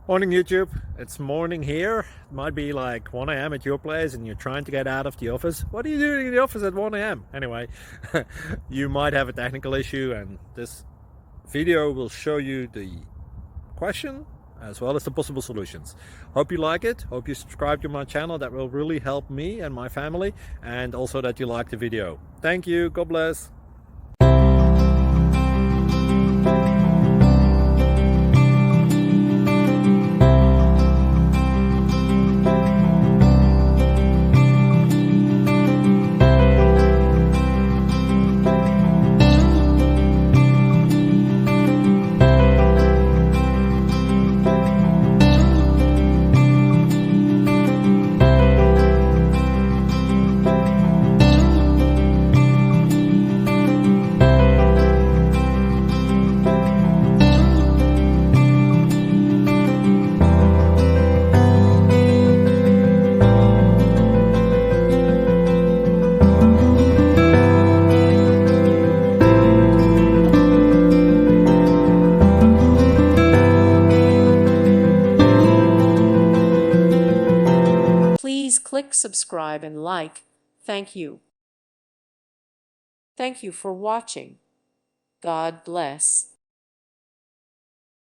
Morning YouTube, it's morning here. It might be like 1 a.m. at your place and you're trying to get out of the office. What are you doing in the office at 1 a.m.? Anyway, you might have a technical issue and this video will show you the question as well as the possible solutions. Hope you like it, hope you subscribe to my channel. That will really help me and my family, and also that you like the video. Thank you, God bless. Please click subscribe and like. Thank you. Thank you for watching. God bless.